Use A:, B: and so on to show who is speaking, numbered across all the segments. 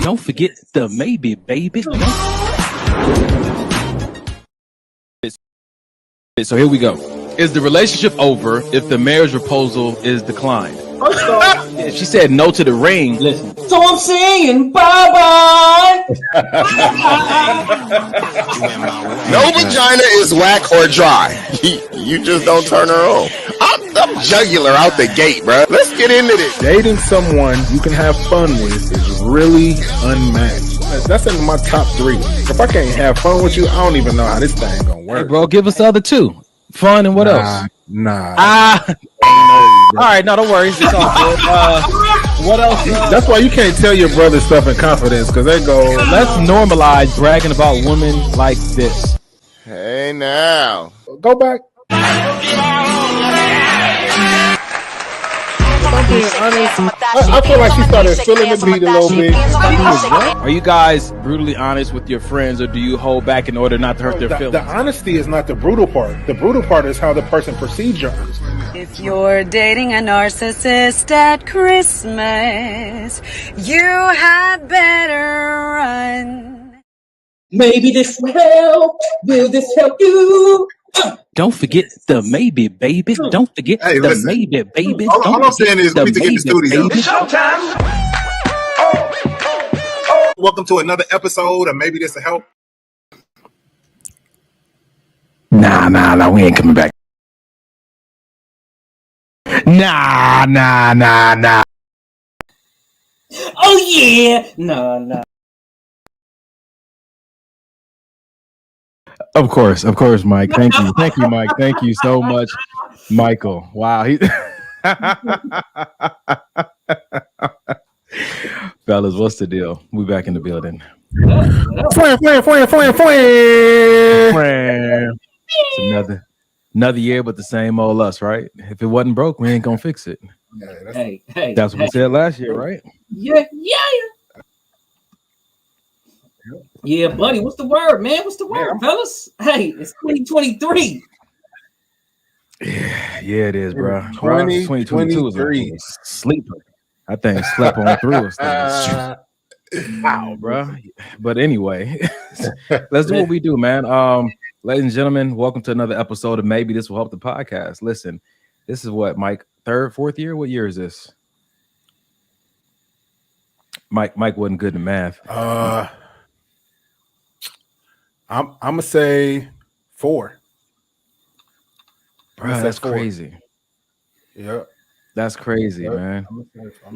A: Don't forget the maybe, baby. So here we go. Is the relationship over if the marriage proposal is declined? If she said no to the ring, listen.
B: So I'm saying bye-bye.
C: No vagina is whack or dry. You just don't turn her on. I'm jugular out the gate, bro. Let's get into this.
D: Dating someone you can have fun with is really unmatched. That's in my top 3. If I can't have fun with you, I don't even know how this thing gonna work.
A: Hey, bro, give us the other 2. Fun and what else?
D: Nah.
A: All right, no, don't worry. It's all good. What else?
D: That's why you can't tell your brother stuff in confidence, because they go,
A: let's normalize bragging about women like this.
C: Hey, now.
D: Go back. I'm being honest. I feel like she started feeling the beat a little bit.
A: Are you guys brutally honest with your friends, or do you hold back in order not to hurt their feelings?
D: The honesty is not the brutal part. The brutal part is how the person perceives your honesty.
E: If you're dating a narcissist at Christmas, you had better run.
B: Maybe this will help. Will this help you?
A: Don't forget the maybe, baby. Don't forget the maybe, baby.
C: All I'm saying is we need to get in the studio.
B: It's showtime.
D: Welcome to another episode of Maybe This Will Help.
A: Nah, we ain't coming back. Nah.
B: Oh yeah. No.
A: Of course, Mike. Thank you, Mike. Thank you so much, Michael. Wow, fellas, what's the deal? We back in the building. It's another year, but the same old us, right? If it wasn't broke, we ain't gonna fix it.
B: Hey.
A: That's what we said last year, right?
B: Yeah, buddy. What's the word, man? What's the word, fellas? Hey, it's 2023.
A: Yeah, it is, bro.
D: 2022
A: is a sleeper. I think slept on through us. Wow, bro. But anyway, let's do what we do, man. Ladies and gentlemen, welcome to another episode of Maybe This Will Help the podcast. Listen, this is what, Mike, 3rd, 4th year? What year is this? Mike wasn't good in math.
D: I'm gonna say 4.
A: Bro, that's 4. Crazy.
D: Yep.
A: That's crazy, man.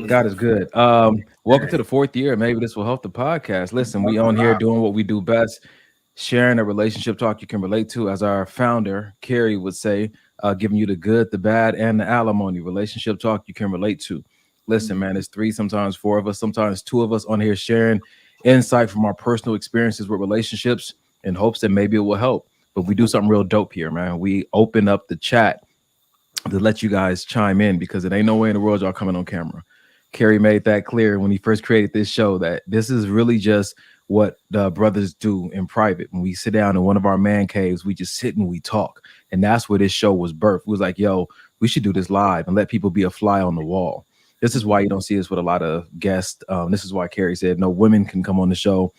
A: God is good. Welcome to the 4th year. Maybe This Will Help the podcast. Listen, we on here doing what we do best, sharing a relationship talk you can relate to, as our founder, Carrie, would say, giving you the good, the bad, and the alimony. Relationship talk you can relate to. Listen, man, it's 3, sometimes 4 of us, sometimes 2 of us on here sharing insight from our personal experiences with relationships in hopes that maybe it will help. But we do something real dope here, man. We open up the chat to let you guys chime in, because it ain't no way in the world y'all coming on camera. Kerry made that clear when he first created this show, that this is really just what the brothers do in private. When we sit down in one of our man caves, we just sit and we talk. And that's where this show was birthed. It was like, yo, we should do this live and let people be a fly on the wall. This is why you don't see us with a lot of guests. This is why Kerry said no women can come on the show,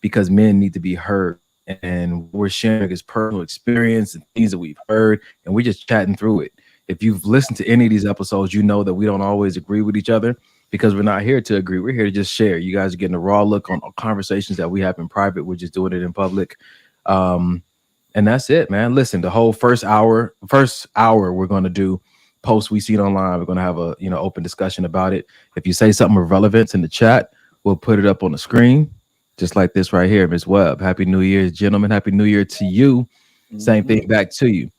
A: because men need to be heard. And we're sharing his personal experience and things that we've heard, and we're just chatting through it. If you've listened to any of these episodes, you know that we don't always agree with each other, because we're not here to agree. We're here to just share. You guys are getting a raw look on conversations that we have in private. We're just doing it in public. And that's it, man. Listen, the whole first hour we're going to do posts we see it online. We're going to have a open discussion about it. If you say something of relevance in the chat, we'll put it up on the screen. just like this right here, Ms. Webb. Happy New Year, gentlemen. Happy New Year to you. Same thing back to you.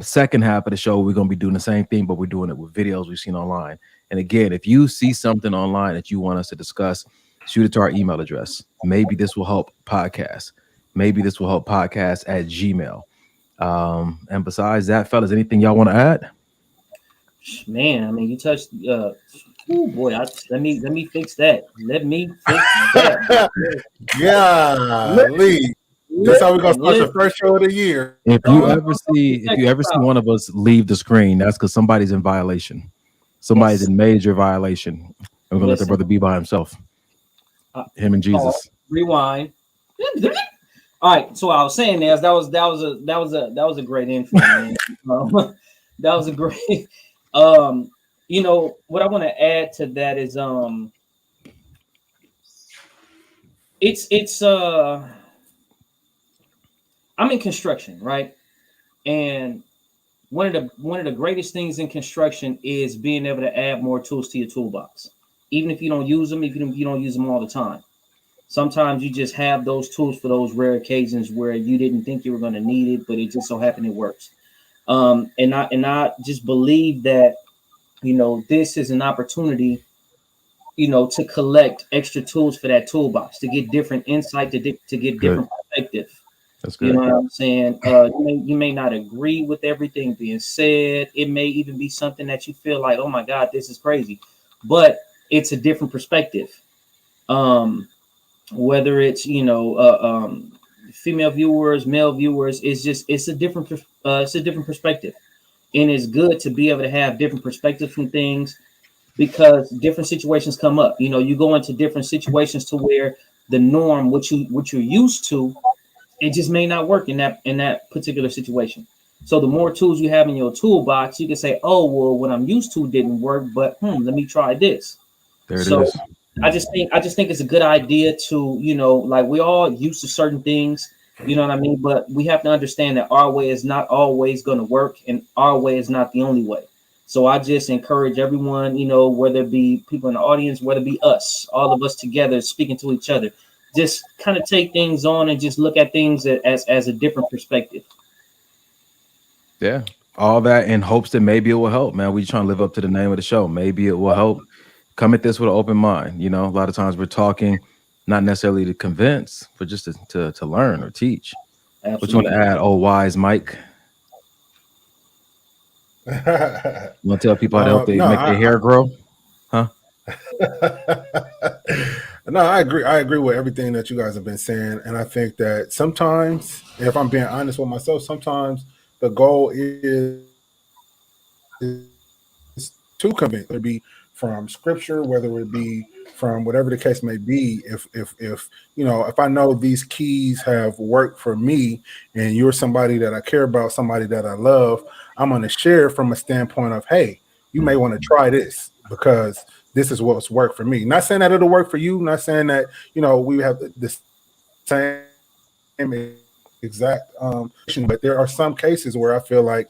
A: Second half of the show, we're going to be doing the same thing, but we're doing it with videos we've seen online. And again, if you see something online that you want us to discuss, shoot it to our email address. Maybe this will help podcast. Maybe this will help podcast at Gmail. And besides that, fellas, anything y'all want to add?
B: Man, I mean, you touched. Oh boy, let me fix that. Let me fix that.
D: Yeah, Lee. That's how we're gonna start the first show of the year.
A: If you ever see one of us leave the screen, that's because somebody's in violation. Somebody's in major violation. I'm gonna let the brother be by himself. Him and Jesus.
B: Rewind. All right. So what I was saying is that was a great intro, man. That was a great. You know what I want to add to that is it's I'm in construction, right? And one of the greatest things in construction is being able to add more tools to your toolbox, even if you don't use them, if you don't use them all the time. Sometimes you just have those tools for those rare occasions where you didn't think you were going to need it, but it just so happened it works. And I just believe that, you know, this is an opportunity, you know, to collect extra tools for that toolbox, to get different insight, to get different perspective.
A: That's good.
B: You know what I'm saying? You may not agree with everything being said. It may even be something that you feel like, oh my God, this is crazy, but it's a different perspective. Whether it's, you know, female viewers, male viewers, it's a different perspective. And it's good to be able to have different perspectives from things because different situations come up. You know, you go into different situations to where the norm, what you're used to, it just may not work in that particular situation. So the more tools you have in your toolbox, you can say, oh, well, what I'm used to didn't work, but let me try this.
A: There it is.
B: I just think it's a good idea to, you know, like we're all used to certain things, you know what I mean? But we have to understand that our way is not always going to work and our way is not the only way. So I just encourage everyone, you know, whether it be people in the audience, whether it be us, all of us together speaking to each other, just kind of take things on and just look at things as a different perspective.
A: Yeah. All that in hopes that maybe it will help, man. We trying to live up to the name of the show. Maybe it will help. Come at this with an open mind. You know, a lot of times we're talking not necessarily to convince, but just to learn or teach. Absolutely. What you want to add? Oh, wise Mike. You want to tell people how to make their hair grow? Huh?
D: No, I agree. I agree with everything that you guys have been saying. And I think that sometimes, if I'm being honest with myself, sometimes the goal is to convince, whether it be from scripture, whether it be from whatever the case may be. If you know, if I know these keys have worked for me and you're somebody that I care about, somebody that I love, I'm going to share from a standpoint of, hey, you may want to try this because this is what's worked for me. Not saying that it'll work for you. Not saying that, you know, we have the same exact but there are some cases where I feel like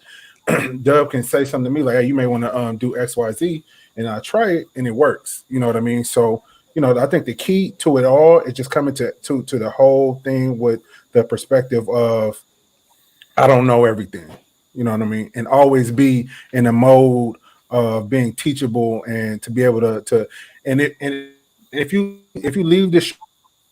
D: Dub can say something to me like, hey, you may want to do X, Y, Z, and I try it and it works. You know what I mean? So, you know, I think the key to it all is just coming to the whole thing with the perspective of I don't know everything. You know what I mean? And always be in a mode of being teachable and to be able to and if you leave the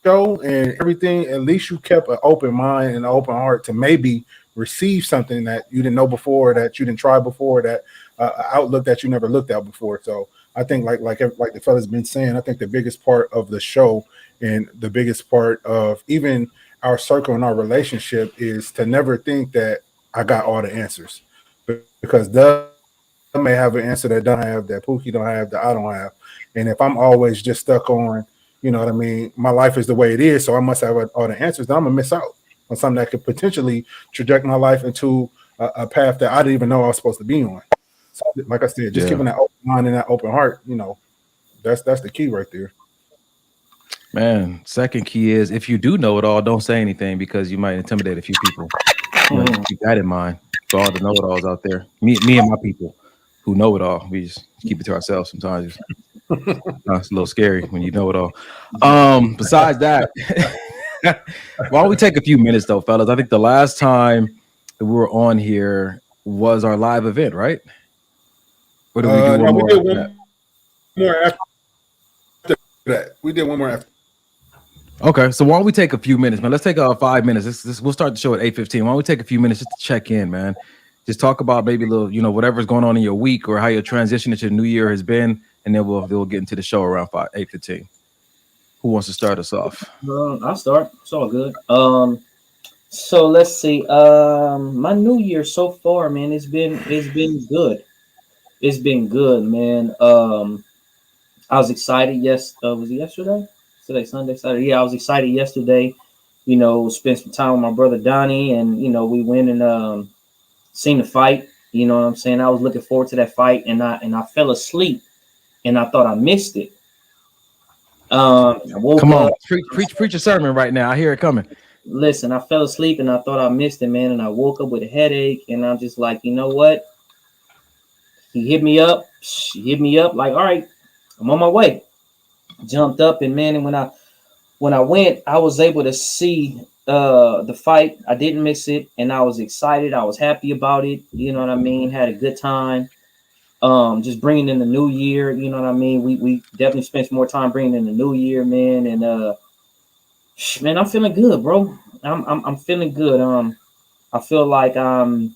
D: show and everything, at least you kept an open mind and an open heart to maybe receive something that you didn't know before, that you didn't try before, that outlook that you never looked at before. So I think like the fella's been saying, I think the biggest part of the show and the biggest part of even our circle and our relationship is to never think that I got all the answers, because Doug may have an answer that don't have, that Pookie don't have, that I don't have. And if I'm always just stuck on, you know what I mean, my life is the way it is, so I must have all the answers, then I'm gonna miss out on something that could potentially trajectory my life into a path that I didn't even know I was supposed to be on. So, like I said, just keeping that open mind and that open heart, you know, that's the key right there.
A: Man, second key is if you do know it all, don't say anything because you might intimidate a few people. Keep that in mind for all the know-it-alls out there. Me and my people who know it all, we just keep it to ourselves sometimes. It's a little scary when you know it all. Besides that, why don't we take a few minutes though, fellas? I think the last time that we were on here was our live event, right? Or did we do one more?
D: We did one more after that. We did one more after.
A: Okay, so why don't we take a few minutes, man? Let's take 5 minutes. We'll start the show at 8:15. Why don't we take a few minutes just to check in, man? Just talk about maybe a little, whatever's going on in your week or how your transition into the new year has been, and then we'll get into the show around 8:15. Who wants to start us off?
B: I'll start. It's all good. So let's see. My new year so far, man, it's been good. It's been good, man. I was excited. Yes, was it yesterday? Today, Sunday, Saturday. Yeah, I was excited yesterday. Spent some time with my brother Donnie, and we went and seen the fight. You know what I'm saying? I was looking forward to that fight, and I fell asleep, and I thought I missed it. I woke
A: Come on,
B: up.
A: Preach a sermon right now. I hear it coming.
B: Listen, I fell asleep, and I thought I missed it, man. And I woke up with a headache, and I'm just like, you know what? He hit me up. She hit me up like, all right, I'm on my way. Jumped up, and man, and when I went, I was able to see the fight. I didn't miss it, and I was excited. I was happy about it. You know what I mean? Had a good time. Just bringing in the new year. You know what I mean? We definitely spent some more time bringing in the new year, man. And man, I'm feeling good, bro. I'm feeling good. I feel like I'm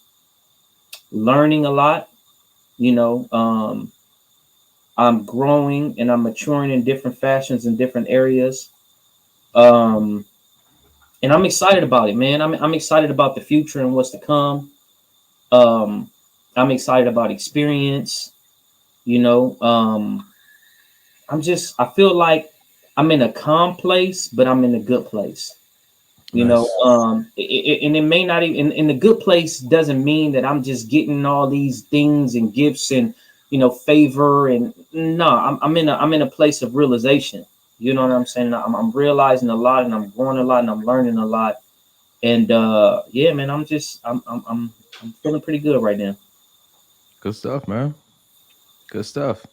B: learning a lot. I'm growing and I'm maturing in different fashions in different areas. And I'm excited about it, man. I'm excited about the future and what's to come. I'm excited about experience. I feel like I'm in a calm place, but I'm in a good place.
A: Nice.
B: And it may not even in the good place doesn't mean that I'm just getting all these things and gifts and favor, and no, I'm in a place of realization. You know what I'm saying? I'm realizing a lot, and I'm growing a lot, and I'm learning a lot. And yeah, man, I'm feeling pretty good right now.
A: Good stuff, man. Good stuff.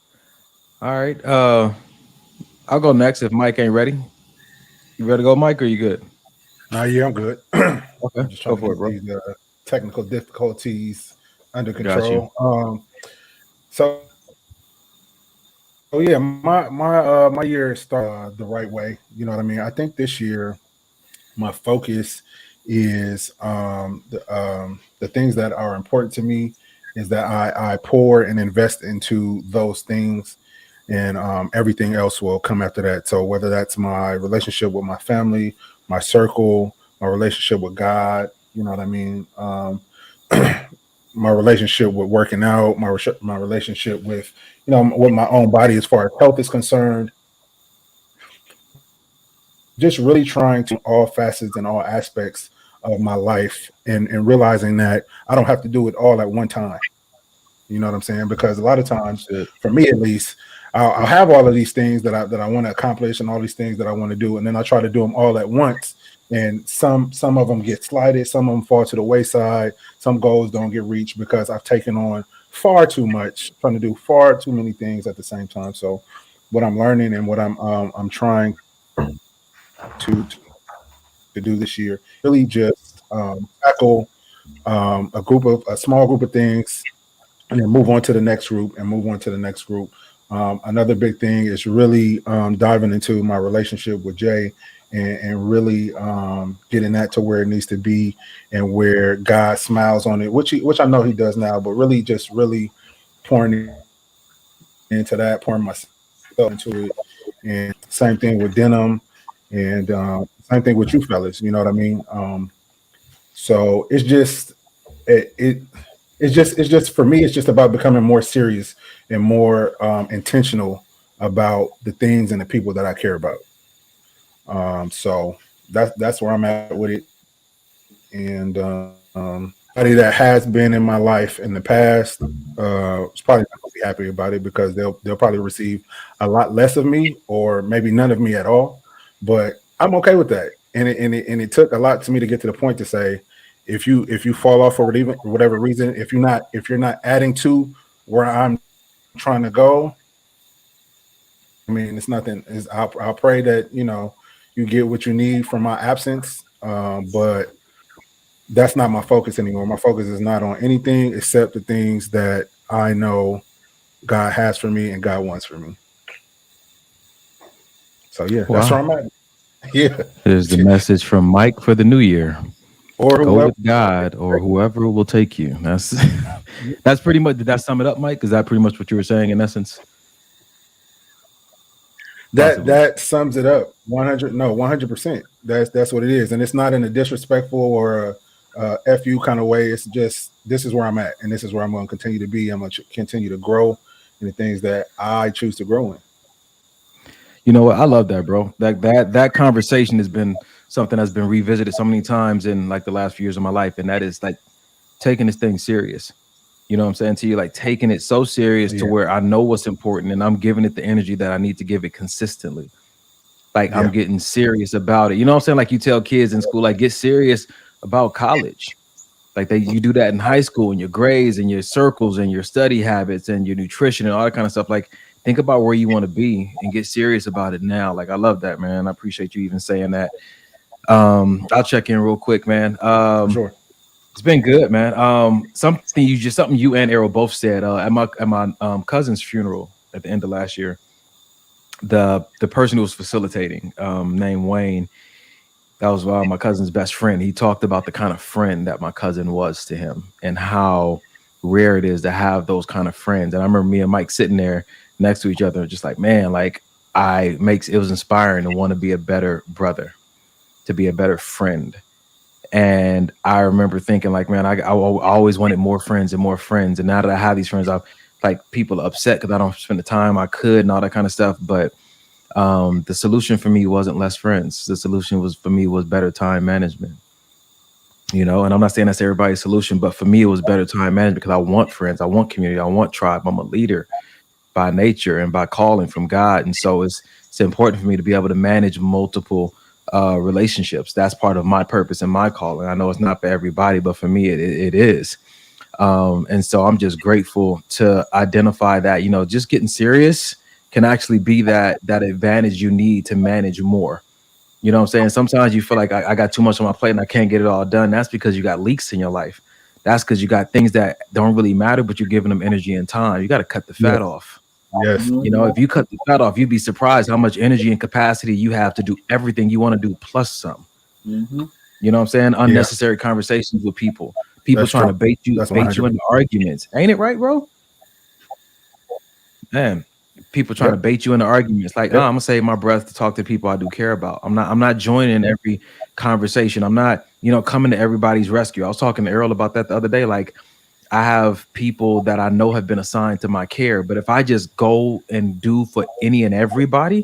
A: All right. I'll go next if Mike ain't ready. You ready to go, Mike, or you good?
D: Yeah, I'm good.
A: Okay,
D: I'm just trying
A: go for it, bro.
D: These technical difficulties under control. So yeah, my year started the right way. You know what I mean? I think this year my focus is the things that are important to me is that I pour and invest into those things, and everything else will come after that. So whether that's my relationship with my family, my circle, my relationship with God, you know what I mean? My relationship with working out, my relationship with, with my own body as far as health is concerned. Just really trying to all facets and all aspects of my life, and realizing that I don't have to do it all at one time. You know what I'm saying? Because a lot of times, for me at least, I'll have all of these things that I want to accomplish and all these things that I want to do, and then I try to do them all at once. And some of them get slighted, some of them fall to the wayside, some goals don't get reached because I've taken on far too much, trying to do far too many things at the same time. So what I'm learning and what I'm trying to do this year, really just tackle a small group of things, and then move on to the next group and move on to the next group. Another big thing is really diving into my relationship with Jay, and really getting that to where it needs to be, and where God smiles on it, which I know he does now, but really pouring into that, pouring myself into it. And same thing with Denim, and same thing with you fellas, you know what I mean? So it's just it's just for me, it's just about becoming more serious and more intentional about the things and the people that I care about. So that's where I'm at with it. And anybody that has been in my life in the past is probably not gonna be happy about it, because they'll probably receive a lot less of me, or maybe none of me at all. But I'm okay with that. And it took a lot to me to get to the point to say, if you fall off for whatever reason, if you're not adding to where I'm trying to go, I mean, it's nothing. I'll pray that, you know, you get what you need from my absence. But that's not my focus anymore. My focus is not on anything except the things that I know God has for me and God wants for me. So yeah, that's where I'm at. Yeah.
A: There's the message from Mike for the new year.
D: Or
A: Go
D: whoever.
A: with God or whoever will take you. That's pretty much. Did that sum it up, Mike? Is that pretty much what you were saying in essence?
D: That sums it up. 100%. That's what it is, and it's not in a disrespectful or a fu kind of way. It's just, this is where I'm at, and this is where I'm going to continue to be. I'm going to continue to grow in the things that I choose to grow in.
A: You know what? I love that, bro. That conversation has been something that's been revisited so many times in like the last few years of my life, and that is like taking this thing serious. You know what I'm saying to you? Like taking it so serious to where I know what's important and I'm giving it the energy that I need to give it consistently. Like I'm getting serious about it. You know what I'm saying? Like you tell kids in school, like get serious about college. Like you do that in high school and your grades and your circles and your study habits and your nutrition and all that kind of stuff. Like think about where you want to be and get serious about it now. Like I love that, man. I appreciate you even saying that. I'll check in real quick, man.
D: Sure.
A: It's been good, man. Something you and Errol both said at my cousin's funeral at the end of last year. The person who was facilitating, named Wayne, that was my cousin's best friend. He talked about the kind of friend that my cousin was to him and how rare it is to have those kind of friends. And I remember me and Mike sitting there next to each other, just like, man, like it was inspiring to want to be a better brother, to be a better friend. And I remember thinking like, man, I always wanted more friends and more friends. And now that I have these friends, people are upset because I don't spend the time I could and all that kind of stuff. But the solution for me wasn't less friends. The solution was better time management. You know, and I'm not saying that's everybody's solution, but for me, it was better time management because I want friends. I want community. I want tribe. I'm a leader by nature and by calling from God. And so it's important for me to be able to manage multiple relationships. That's part of my purpose and my calling. I know it's not for everybody, but for me, it is. And so I'm just grateful to identify that, you know, just getting serious can actually be that advantage you need to manage more. You know what I'm saying? Sometimes you feel like I got too much on my plate and I can't get it all done. That's because you got leaks in your life. That's because you got things that don't really matter, but you're giving them energy and time. You got to cut the fat off.
D: Yes.
A: You know, if you cut the fat off, you'd be surprised how much energy and capacity you have to do everything you want to do plus some. You know what I'm saying? Unnecessary conversations with people
D: That's
A: trying
D: true.
A: to bait you into arguments. Ain't it right, bro? Man, people trying to bait you into arguments. Like, I'm gonna save my breath to talk to people I do care about. I'm not joining every conversation. I'm not, you know, coming to everybody's rescue. I was talking to Errol about that the other day. Like, I have people that I know have been assigned to my care, but if I just go and do for any and everybody,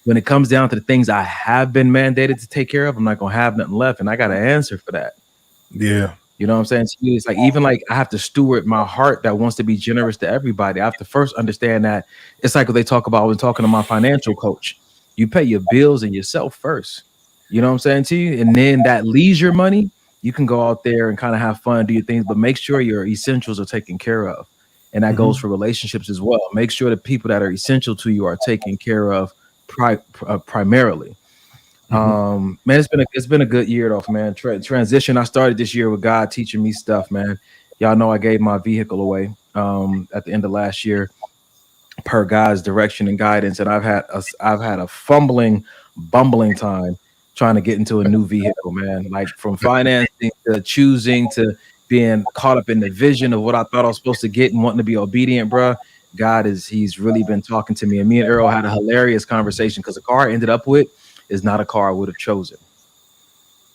A: when it comes down to the things I have been mandated to take care of, I'm not gonna have nothing left, and I got to answer for that.
D: Yeah.
A: You know what I'm saying? So it's like, even like I have to steward my heart that wants to be generous to everybody. I have to first understand that it's like what they talk about when talking to my financial coach. You pay your bills and yourself first. You know what I'm saying to you? And then that leisure money, you can go out there and kind of have fun, do your things, but make sure your essentials are taken care of. And that goes for relationships as well. Make sure the people that are essential to you are taken care of primarily. Man, it's been a good year though, man. Transition. I started this year with God teaching me stuff, man. Y'all know I gave my vehicle away at the end of last year per God's direction and guidance, and I've had a bumbling time trying to get into a new vehicle, man. Like from financing to choosing to being caught up in the vision of what I thought I was supposed to get and wanting to be obedient, bro. He's really been talking to me, and me and Errol had a hilarious conversation because the car I ended up with is not a car I would have chosen.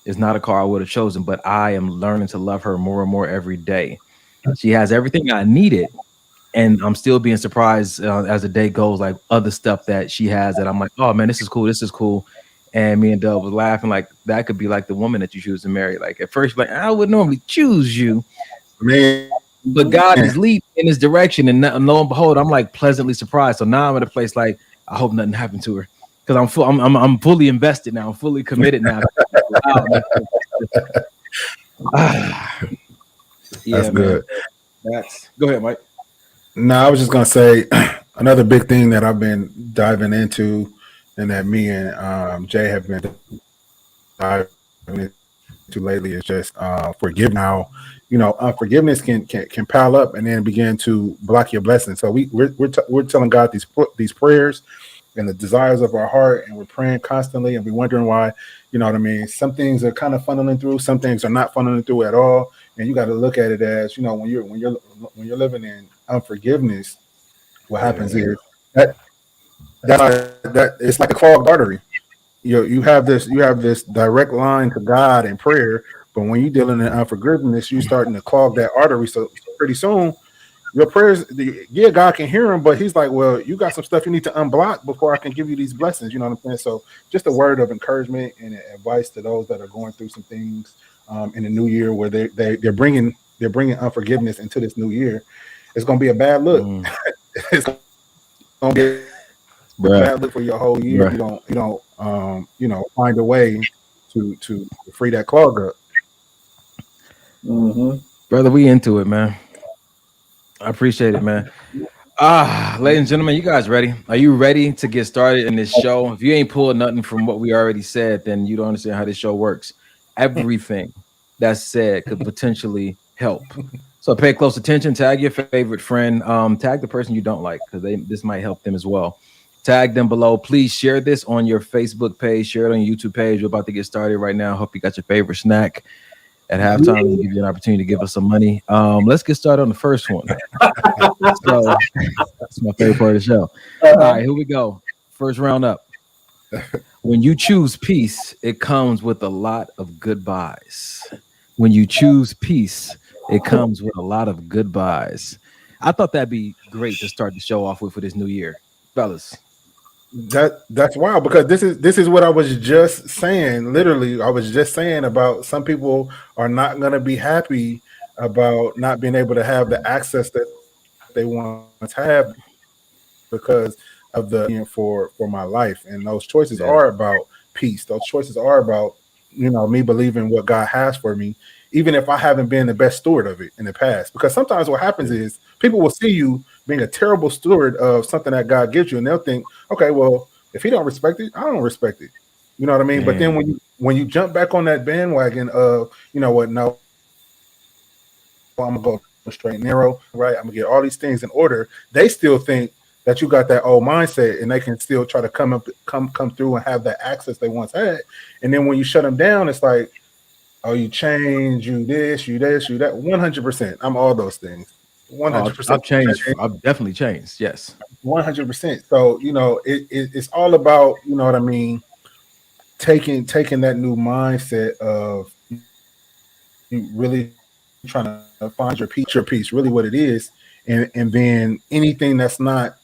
A: It's not a car I would have chosen, but I am learning to love her more and more every day. She has everything I needed, and I'm still being surprised as the day goes, like other stuff that she has that I'm like, oh man, this is cool. And me and Dub was laughing like that could be like the woman that you choose to marry. Like at first, like I would normally choose you,
D: man,
A: but God is leading in his direction, and lo and behold, I'm like pleasantly surprised. So now I'm at a place like I hope nothing happened to her. Because I'm fully invested now. I'm fully committed now.
D: That's good.
A: Go ahead, Mike.
D: No, I was just gonna say, another big thing that I've been diving into, and that me and Jay have been diving into lately, is just forgive. Now, unforgiveness can pile up and then begin to block your blessings. So we're telling God these prayers and the desires of our heart, and we're praying constantly, and we're wondering why. You know what I mean? Some things are kind of funneling through, some things are not funneling through at all. And you got to look at it as, when you're living in unforgiveness, what happens is that it's like a clogged artery. You have this direct line to God in prayer, but when you're dealing in unforgiveness, you're starting to clog that artery. So pretty soon, your prayers, God can hear them, but He's like, well, you got some stuff you need to unblock before I can give you these blessings. You know what I'm saying? So just a word of encouragement and advice to those that are going through some things in the new year, where they're bringing unforgiveness into this new year. It's going to be a bad look. It's going to be a bad look for your whole year. You don't find a way to free that clog up.
A: Brother, we into it, man. I appreciate it, man. Ladies and gentlemen, you guys ready? Are you ready to get started in this show? If you ain't pulling nothing from what we already said, then you don't understand how this show works. Everything that's said could potentially help. So pay close attention. Tag your favorite friend. Tag the person you don't like, because this might help them as well. Tag them below. Please share this on your Facebook page. Share it on your YouTube page. We're about to get started right now. Hope you got your favorite snack. At halftime, we'll give you an opportunity to give us some money. Let's get started on the first one. So that's my favorite part of the show. All right, here we go. First round up. When you choose peace, it comes with a lot of goodbyes. When you choose peace, it comes with a lot of goodbyes. I thought that'd be great to start the show off with for this new year, fellas.
D: That's wild, because this is what I was just saying. Literally, I was just saying about some people are not going to be happy about not being able to have the access that they want to have because of the for my life. And those choices are about peace. Those choices are about me believing what God has for me, even if I haven't been the best steward of it in the past. Because sometimes what happens is people will see you being a terrible steward of something that God gives you, and they'll think, okay, well, if He don't respect it, I don't respect it. You know what I mean? But then when you jump back on that bandwagon of, what, no, I'm gonna go straight and narrow, right? I'm gonna get all these things in order. They still think that you got that old mindset, and they can still try to come through and have that access they once had. And then when you shut them down, it's like, oh, you change, you this, you that. 100%. I'm all those things. 100%.
A: I've changed. I've definitely changed. Yes.
D: 100%. So, it's all about, what I mean, taking that new mindset of you really trying to find your peace, really what it is. And then anything that's not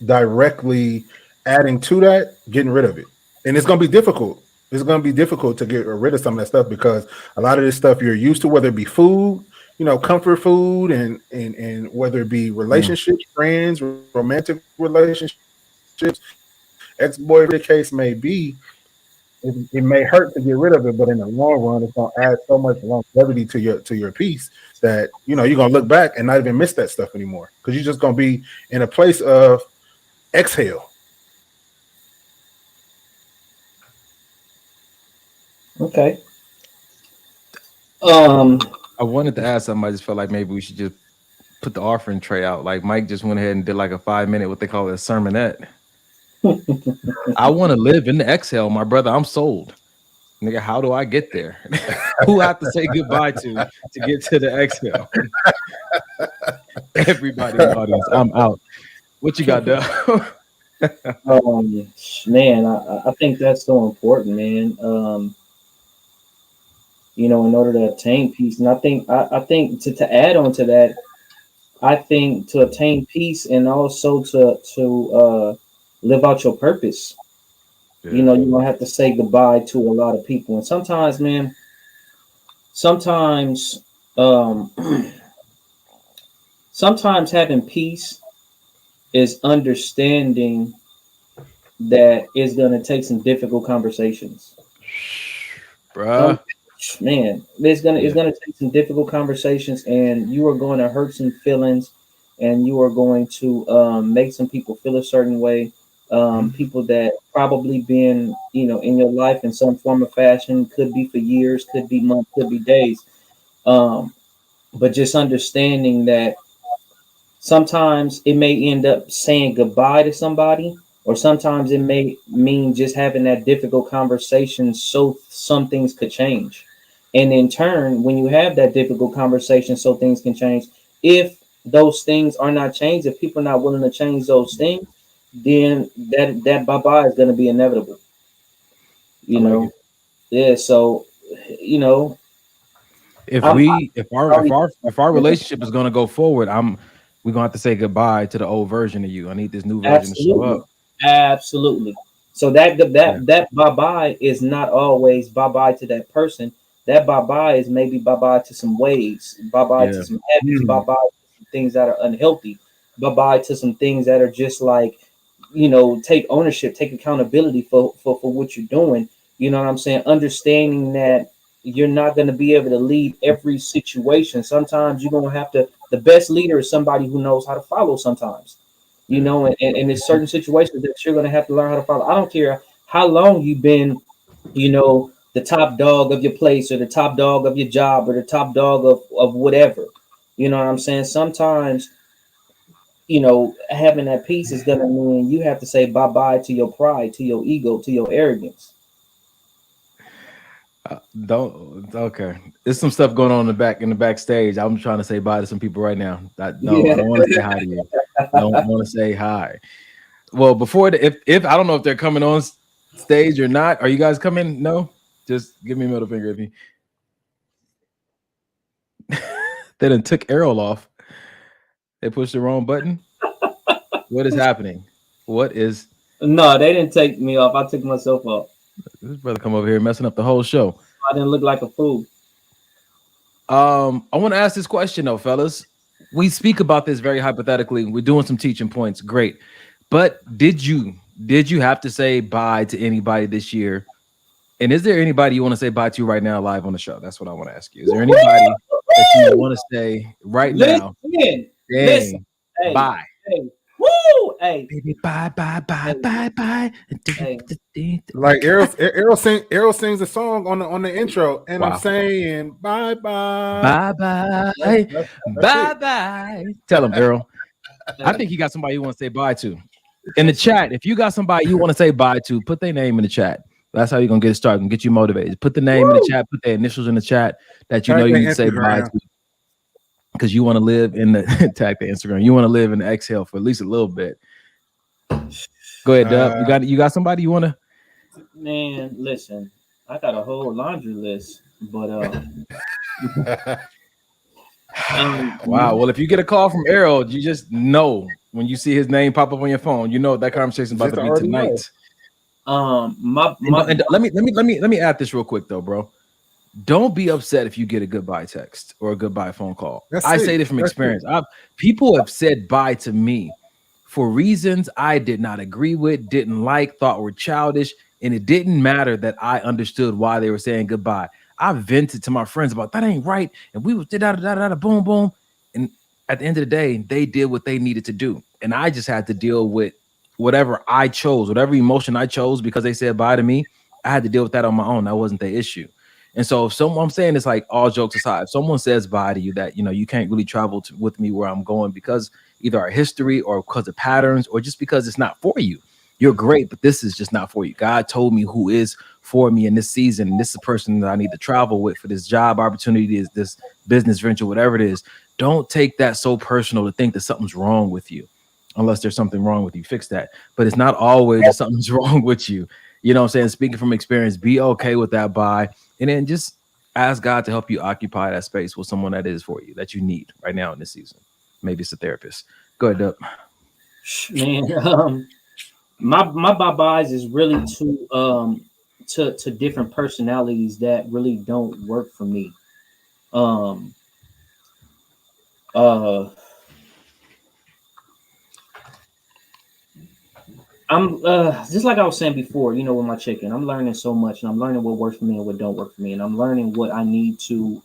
D: directly adding to that, getting rid of it. And it's going to be difficult. It's going to be difficult to get rid of some of that stuff, because a lot of this stuff you're used to, whether it be food, comfort food, and whether it be relationships, friends, romantic relationships, ex-boyfriend, the case may be, it may hurt to get rid of it, but in the long run, it's going to add so much longevity to your peace that, you're going to look back and not even miss that stuff anymore, because you're just going to be in a place of exhale.
B: Okay.
A: I wanted to ask something. I just felt like maybe we should just put the offering tray out. Like Mike just went ahead and did like a 5-minute, what they call it, a sermonette. I want to live in the exhale, my brother. I'm sold. Nigga, how do I get there? Who I have to say goodbye to get to the exhale? Everybody in the audience, I'm out. What you got, Dale?
B: Man, I think that's so important, man. In order to attain peace. And I think to add on to that, I think to attain peace and also to live out your purpose, you're gonna have to say goodbye to a lot of people. And sometimes, man, sometimes having peace is understanding that it's gonna take some difficult conversations.
A: Bruh.
B: Man, it's gonna take some difficult conversations, and you are going to hurt some feelings. and you are going to make some people feel a certain way. People that probably been, in your life in some form of fashion, could be for years, could be months, could be days. But just understanding that sometimes it may end up saying goodbye to somebody, or sometimes it may mean just having that difficult conversation so some things could change. And in turn, when you have that difficult conversation so things can change, if those things are not changed, if people are not willing to change those things, then that bye-bye is going to be inevitable. You know? Yeah, so
A: If
B: I'm
A: our relationship is gonna go forward, we're gonna have to say goodbye to the old version of you. I need this new version to show
B: absolutely,
A: up.
B: absolutely. So that
A: Yeah.
B: that bye bye is not always bye bye to that person. That bye bye is maybe bye bye to some ways, bye bye to
A: Yeah.
B: some habits, bye bye to some things that are unhealthy, bye bye to some things that are just like, take ownership, take accountability for what you're doing. You know what I'm saying? Understanding that you're not going to be able to lead every situation. Sometimes you're going to have to. The best leader is somebody who knows how to follow. Sometimes, and there's certain situations that you're going to have to learn how to follow. I don't care how long you've been, the top dog of your place or the top dog of your job or the top dog of whatever. You know what I'm saying? Sometimes, having that peace is going to mean you have to say bye bye to your pride, to your ego, to your arrogance.
A: Don't okay. There's some stuff going on in the backstage. I'm trying to say bye to some people right now. I
B: Yeah.
A: don't want to say hi to you. I don't want to say hi. Well, before if I don't know if they're coming on stage or not. Are you guys coming? No, just give me a middle finger if you. They done took Errol off. They pushed the wrong button. What is happening? What is
B: No, they didn't take me off. I took myself off.
A: this brother come over here messing up the whole show?
B: I didn't look like a fool.
A: I want to ask this question though, fellas. We speak about this very hypothetically. We're doing some teaching points. Great. But did you have to say bye to anybody this year? And is there anybody you want to say bye to right now live on the show? That's what I want to ask you. Is there anybody that you want to say right now?
B: Listen. Hey,
A: bye.
B: Hey. Woo! Hey.
A: Baby, bye.
B: Hey.
D: Like Errol sings a song on the intro, and
A: Wow.
D: I'm saying bye.
A: Tell him, Errol. I think he got somebody you want to say bye to. In the chat, if you got somebody you want to say bye to, put their name in the chat. That's how you're gonna get it started and get you motivated. Put the name in the chat, put their initials in the chat that you know you need to say bye to. Because you want to live in the tag the Instagram. You want to live in the exhale for at least a little bit. Go ahead, Dub. You got somebody you want to?
B: Man, listen, I got a whole laundry list, but
A: wow. Well, if you get a call from Errol, you just know when you see his name pop up on your phone, you know that conversation is about to be tonight. And let me add this real quick though, bro. Don't be upset if you get a goodbye text or a goodbye phone call. I say this from experience. People have said bye to me for reasons I did not agree with, didn't like, thought were childish, and it didn't matter that I understood why they were saying goodbye. I vented to my friends about that ain't right, and we was boom boom, and at the end of the day, they did what they needed to do, and I just had to deal with whatever I chose, whatever emotion I chose because they said bye to me. I had to deal with that on my own. That wasn't the issue. And so if I'm saying it's like all jokes aside, if someone says bye to you that, you can't really travel with me where I'm going because either our history or because of patterns or just because it's not for you, you're great, but this is just not for you. God told me who is for me in this season. And this is the person that I need to travel with for this job opportunity, is this business venture, whatever it is. Don't take that so personal to think that something's wrong with you. Unless there's something wrong with you, fix that. But it's not always that something's wrong with you. You know what I'm saying? Speaking from experience, be okay with that bye. And then just ask God to help you occupy that space with someone that is for you, that you need right now in this season. Maybe it's a therapist. Go ahead, Dub.
B: Man, my bye-byes is really to different personalities that really don't work for me. I'm just like I was saying before, with my chicken, I'm learning so much, and I'm learning what works for me and what don't work for me, and I'm learning what I need to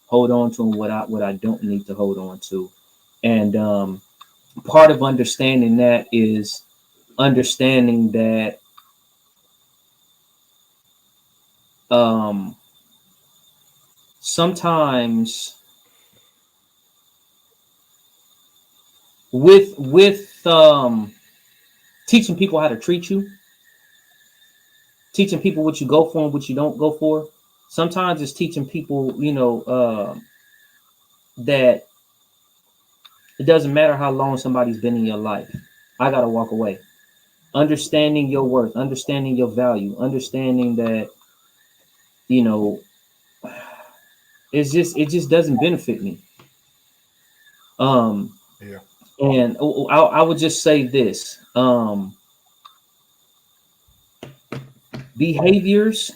B: hold on to and what I don't need to hold on to. And part of understanding that is understanding that sometimes with teaching people how to treat you, teaching people what you go for and what you don't go for. Sometimes it's teaching people, that it doesn't matter how long somebody's been in your life. I gotta walk away. Understanding your worth, understanding your value, understanding that, it just doesn't benefit me.
D: Yeah.
B: And I would just say this: behaviors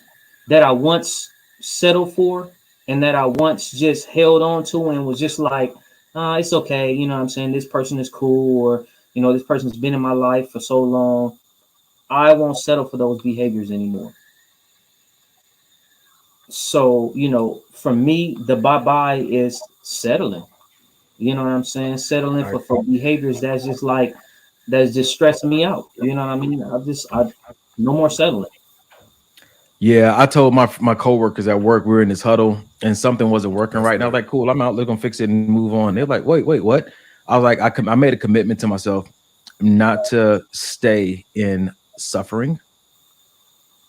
B: that I once settled for and that I once just held on to and was just like, it's okay, you know what I'm saying? This person is cool, or this person's been in my life for so long. I won't settle for those behaviors anymore. So, for me, the bye-bye is settling. You know what I'm saying? Settling for behaviors that's just stressing me out. You know what I mean? I no more settling.
A: Yeah, I told my coworkers at work, we were in this huddle and something wasn't working right. And I was like, cool, I'm out, they're gonna fix it and move on. They're like, wait, what? I was like, I made a commitment to myself not to stay in suffering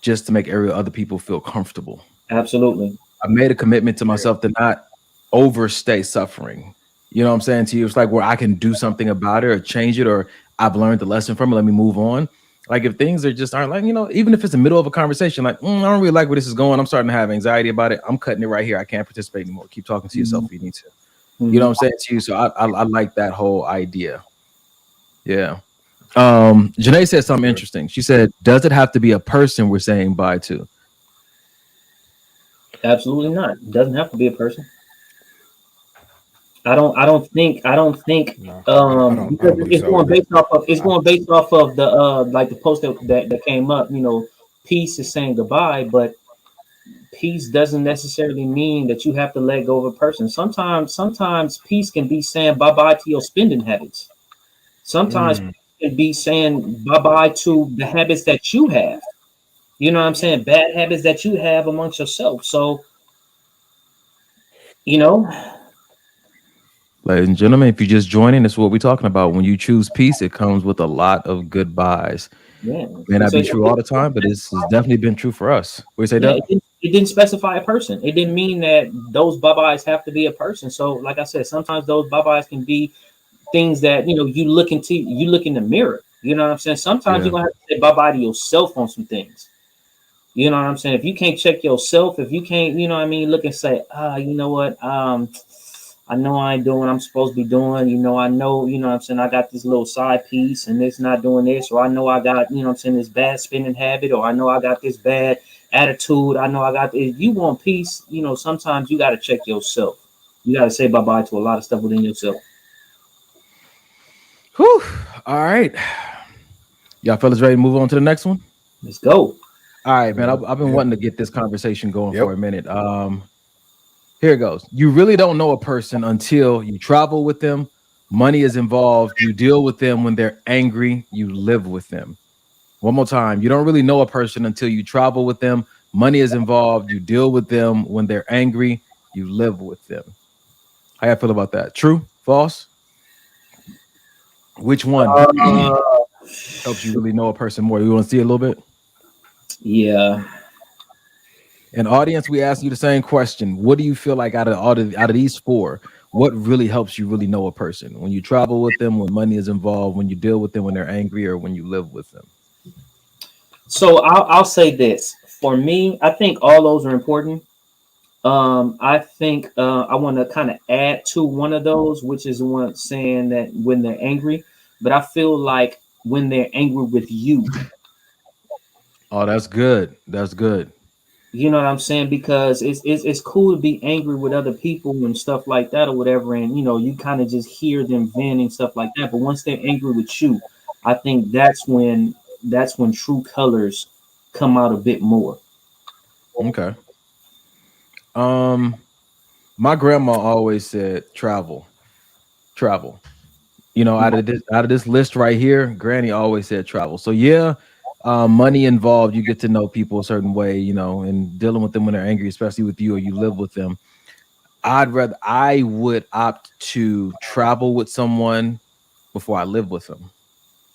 A: just to make other people feel comfortable.
B: Absolutely.
A: I made a commitment to myself to not overstay suffering. You know what I'm saying to you? It's like where I can do something about it or change it, or I've learned the lesson from it. Let me move on. Like if things aren't like, even if it's the middle of a conversation, like, I don't really like where this is going. I'm starting to have anxiety about it. I'm cutting it right here. I can't participate anymore. Keep talking to yourself if you need to. You know what I'm saying to you? So I like that whole idea. Yeah. Janae said something interesting. She said, does it have to be a person we're saying bye to?
B: Absolutely not. It doesn't have to be a person. I don't think because it's going based off of the like the post that came up, peace is saying goodbye, but peace doesn't necessarily mean that you have to let go of a person. Sometimes peace can be saying bye-bye to your spending habits. Sometimes it can be saying bye-bye to the habits that you have. You know what I'm saying? Bad habits that you have amongst yourself. So,
A: Ladies and gentlemen, if you're just joining, this is what we're talking about. When you choose peace, it comes with a lot of goodbyes.
B: Yeah.
A: May not be true all the time, but this has definitely been true for us. What do you say, Doug?
B: It didn't specify a person. It didn't mean that those bye-byes have to be a person. So, like I said, sometimes those bye-byes can be things that, you look in the mirror. You know what I'm saying? Sometimes you're going to have to say bye-bye to yourself on some things. You know what I'm saying? If you can't check yourself, if you can't, look and say, you know what? I know I ain't doing what I'm supposed to be doing. I know, what I'm saying, I got this little side piece and it's not doing this, or I know I got, what I'm saying, this bad spending habit, or I know I got this bad attitude. I know I got this. If you want peace, sometimes you got to check yourself. You got to say bye-bye to a lot of stuff within yourself.
A: Whew. All right. Y'all fellas ready to move on to the next one?
B: Let's go.
A: All right, man. I've been wanting to get this conversation going for a minute. Here it goes. You really don't know a person until you travel with them. Money is involved. You deal with them when they're angry. You live with them. One more time. You don't really know a person until you travel with them. Money is involved. You deal with them when they're angry. You live with them. How y'all feel about that? True? False? Which one helps you really know a person more? You want to see a little bit?
B: Yeah.
A: And audience, we ask you the same question. What do you feel like out of these four, what really helps you really know a person? When you travel with them, when money is involved, when you deal with them when they're angry, or when you live with them?
B: So I'll say this. For me, I think all those are important. I think I want to kind of add to one of those, which is the one saying that when they're angry, but I feel like when they're angry with you.
A: Oh, that's good. That's good.
B: You know what I'm saying? Because it's cool to be angry with other people and stuff like that or whatever. And, you kind of just hear them venting stuff like that. But once they're angry with you, I think that's when true colors come out a bit more.
A: Okay. My grandma always said travel. travel. You know, out of this list right here, Granny always said travel. So yeah, money involved. You get to know people a certain way, you know, and dealing with them when they're angry, especially with you or you live with them. I would opt to travel with someone before I live with them.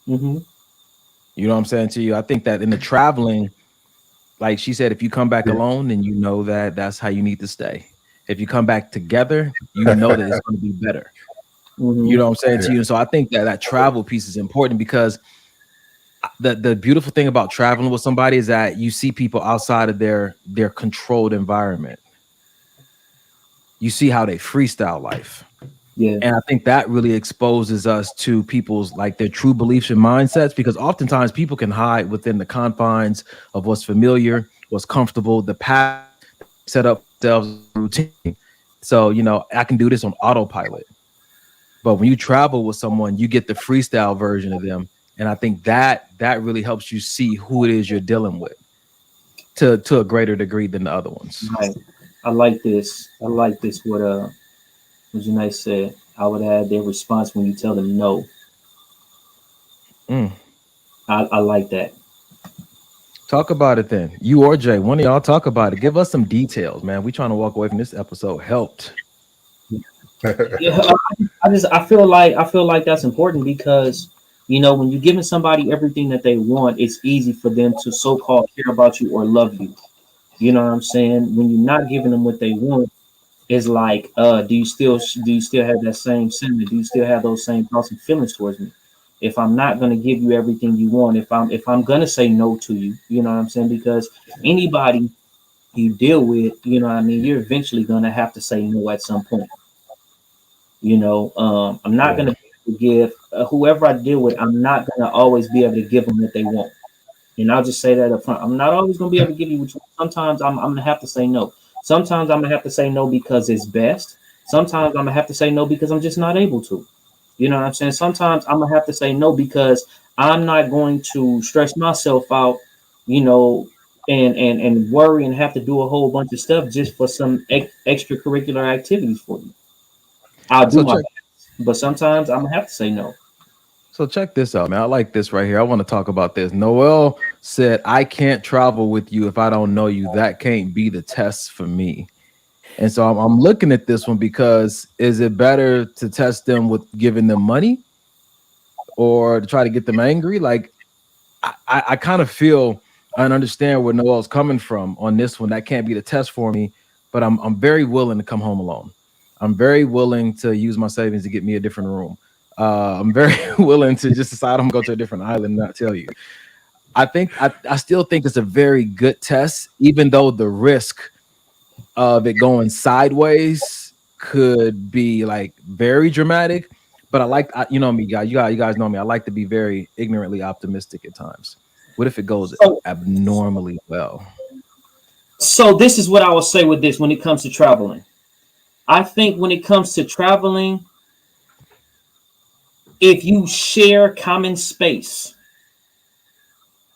B: Mm-hmm.
A: You know what I'm saying to you? I think that in the traveling, like she said, if you come back alone, then you know that that's how you need to stay. If you come back together, you know that it's going to be better.
B: Mm-hmm.
A: You know what I'm saying to you? And so I think that that travel piece is important because the beautiful thing about traveling with somebody is that you see people outside of their controlled environment. You see how they freestyle life.
B: Yeah.
A: And I think that really exposes us to people's like their true beliefs and mindsets, because oftentimes people can hide within the confines of what's familiar, what's comfortable, the path set up themselves routine. So, you know, I can do this on autopilot. But when you travel with someone, you get the freestyle version of them. And I think that really helps you see who it is you're dealing with to a greater degree than the other ones.
B: Right. I like this. What Janae said. I would add their response when you tell them no. I like that.
A: Talk about it then. You or Jay, one of y'all talk about it. Give us some details, man. We trying to walk away from this episode helped.
B: Yeah, I feel like that's important because, you know, when you're giving somebody everything that they want, it's easy for them to so-called care about you or love you. You know what I'm saying? When you're not giving them what they want, it's like, do you still have that same sentiment? Do you still have those same thoughts and feelings towards me? If I'm not gonna give you everything you want, if I'm gonna say no to you, you know what I'm saying? Because anybody you deal with, you know what I mean, you're eventually gonna have to say no at some point. You know, I'm not going to be able to give whoever I deal with. I'm not going to always be able to give them what they want, and I'll just say that up front. I'm not always going to be able to give you what you want. Sometimes I'm going to have to say no. Sometimes I'm going to have to say no because it's best. Sometimes I'm going to have to say no because I'm just not able to. You know what I'm saying? Sometimes I'm going to have to say no because I'm not going to stress myself out, you know, and worry and have to do a whole bunch of stuff just for some extracurricular activities for you. I'll do my best, but sometimes I'm gonna have to say no.
A: So check this out, man. I like this right here. I want to talk about this. Noel said, I can't travel with you if I don't know you. That can't be the test for me. And so I'm looking at this one because is it better to test them with giving them money or to try to get them angry? Like, I kind of feel and understand where Noel's coming from on this one. That can't be the test for me, but I'm very willing to come home alone. I'm very willing to use my savings to get me a different room. I'm very willing to just decide I'm gonna go to a different island and not tell you. I still think it's a very good test, even though the risk of it going sideways could be like very dramatic. But you know me, guys. You guys know me. I like to be very ignorantly optimistic at times. What if it goes abnormally well?
B: So this is what I will say with this when it comes to traveling. I think when it comes to traveling, if you share common space,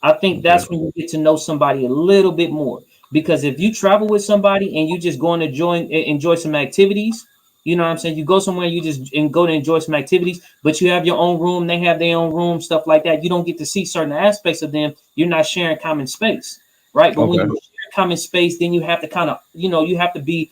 B: I think that's when you get to know somebody a little bit more. Because if you travel with somebody and you just go and enjoy some activities, you know what I'm saying? You go somewhere, you just go to enjoy some activities, but you have your own room, they have their own room, stuff like that. You don't get to see certain aspects of them. You're not sharing common space, right? But when you share common space, then you have to kind of, you know, you have to be